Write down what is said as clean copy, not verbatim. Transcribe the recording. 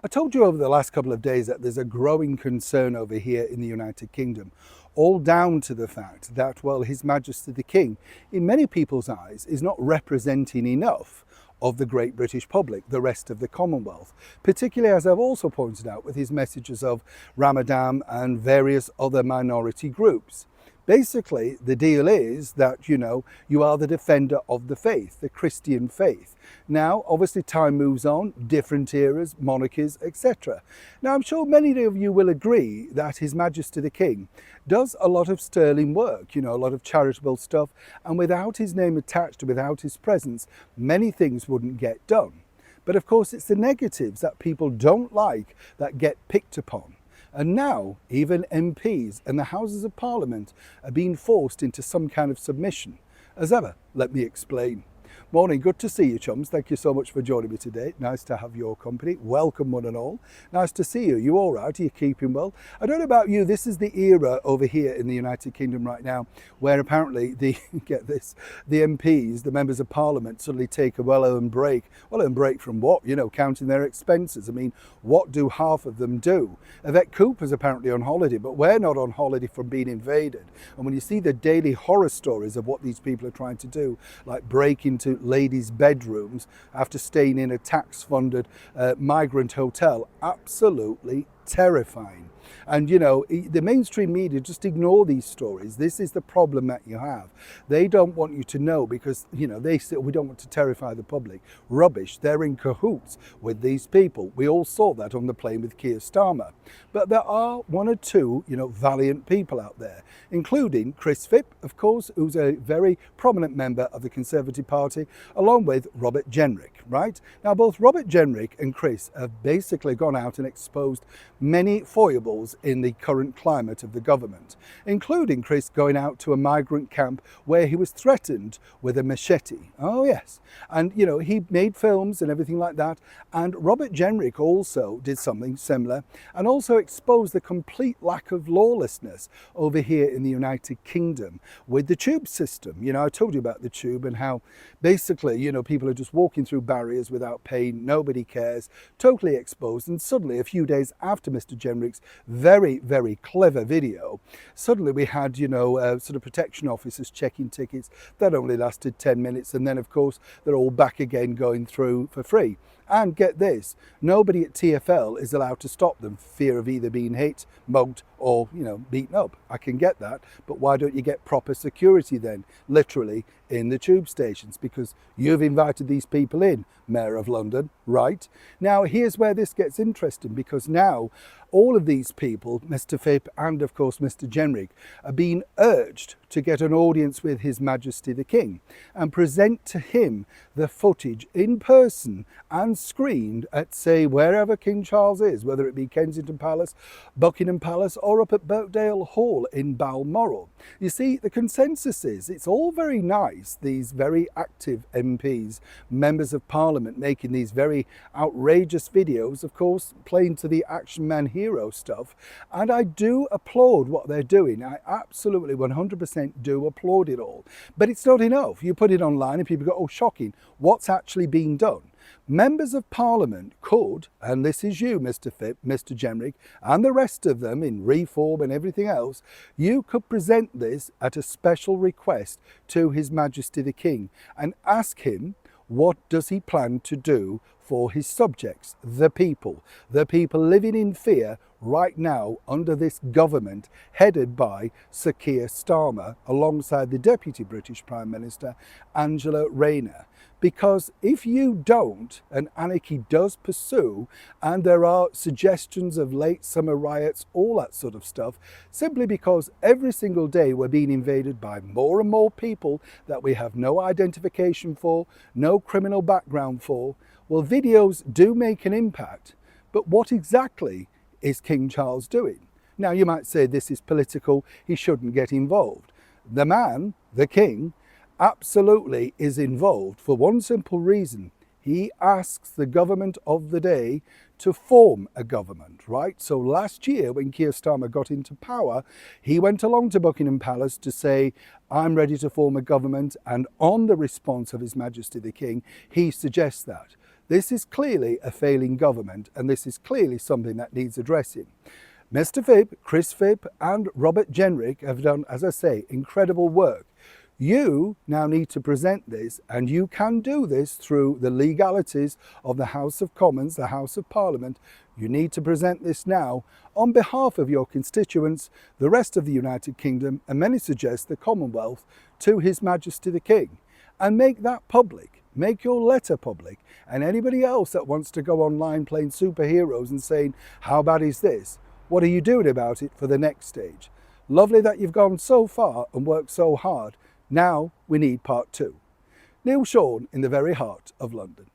I told you over the last couple of days that there's a growing concern over here in the United Kingdom, all down to the fact that, well, His Majesty the King, in many people's eyes, is not representing enough of the great British public, the rest of the Commonwealth, particularly, as I've also pointed out, with his messages of Ramadan and various other minority groups. Basically, the deal is that, you are the defender of the faith, the Christian faith. Now, obviously, time moves on, different eras, monarchies, etc. Now, I'm sure many of you will agree that His Majesty the King does a lot of sterling work, a lot of charitable stuff, and without his name attached, without his presence, many things wouldn't get done. But of course, it's the negatives that people don't like that get picked upon. And now, even MPs and the Houses of Parliament are being forced into some kind of submission. As ever, let me explain. Morning, good to see you, chums. Thank you so much for joining me today. Nice to have your company. Welcome, one and all. Nice to see you. You all right? Are you keeping well? I don't know about you, this is the era over here in the United Kingdom right now where apparently get this, the MPs, the members of Parliament, suddenly take a well-earned break. Well-earned break from what? Counting their expenses. I mean, what do half of them do? Yvette Cooper's apparently on holiday, but we're not on holiday from being invaded. And when you see the daily horror stories of what these people are trying to do, like break into ladies' bedrooms after staying in a tax-funded migrant hotel, absolutely terrifying. And the mainstream media just ignore these stories. This is the problem that you have. They don't want you to know because they say we don't want to terrify the public. Rubbish. They're in cahoots with these people. We all saw that on the plane with Keir Starmer. But there are one or two valiant people out there, including Chris Phipp, of course, who's a very prominent member of the Conservative Party, along with Robert Jenrick, right? Now, both Robert Jenrick and Chris have basically gone out and exposed many foibles in the current climate of the government, including Chris going out to a migrant camp where he was threatened with a machete. Oh yes. And he made films and everything like that. And Robert Jenrick also did something similar and also exposed the complete lack of lawlessness over here in the United Kingdom with the tube system. I told you about the tube and how basically, people are just walking through barriers without paying, nobody cares, totally exposed. And suddenly, a few days after Mr. Jenrick's very, very clever video, suddenly we had, sort of protection officers checking tickets that only lasted 10 minutes. And then, of course, they're all back again going through for free. And get this, nobody at TfL is allowed to stop them for fear of either being hit, mugged, or, beaten up. I can get that, but why don't you get proper security then, literally, in the tube stations? Because you've invited these people in, Mayor of London, right? Now, here's where this gets interesting, because now all of these people, Mr. Phipp and, of course, Mr. Jenrick, are being urged to get an audience with His Majesty the King and present to him the footage in person and screened at, say, wherever King Charles is, whether it be Kensington Palace, Buckingham Palace, or up at Birkdale Hall in Balmoral. You see, the consensus is it's all very nice, these very active MPs, members of Parliament, making these very outrageous videos, of course, playing to the action man hero stuff. And I do applaud what they're doing. I absolutely 100% do applaud it all. But it's not enough. You put it online and people go, oh, shocking. What's actually being done? Members of Parliament could, and this is you, Mr. Phipp, Mr. Jenrick, and the rest of them in Reform and everything else, you could present this at a special request to His Majesty the King and ask him what does he plan to do for his subjects, the people living in fear right now under this government headed by Sir Keir Starmer alongside the Deputy British Prime Minister, Angela Rayner. Because if you don't, and anarchy does pursue, and there are suggestions of late summer riots, all that sort of stuff, simply because every single day we're being invaded by more and more people that we have no identification for, no criminal background for, well, videos do make an impact. But what exactly is King Charles doing? Now, you might say this is political, he shouldn't get involved. The man, the king, absolutely is involved for one simple reason. He asks the government of the day to form a government, right? So last year when Keir Starmer got into power, he went along to Buckingham Palace to say, I'm ready to form a government, and on the response of His Majesty the King, he suggests that. This is clearly a failing government, and this is clearly something that needs addressing. Mr. Phibb, Chris Phibb and Robert Jenrick have done, as I say, incredible work. You now need to present this, and you can do this through the legalities of the House of Commons, the House of Parliament. You need to present this now on behalf of your constituents, the rest of the United Kingdom, and many suggest the Commonwealth, to His Majesty the King. And make that public. Make your letter public. And anybody else that wants to go online playing superheroes and saying, how bad is this? What are you doing about it for the next stage? Lovely that you've gone so far and worked so hard. Now we need part 2. Neil Sean in the very heart of London.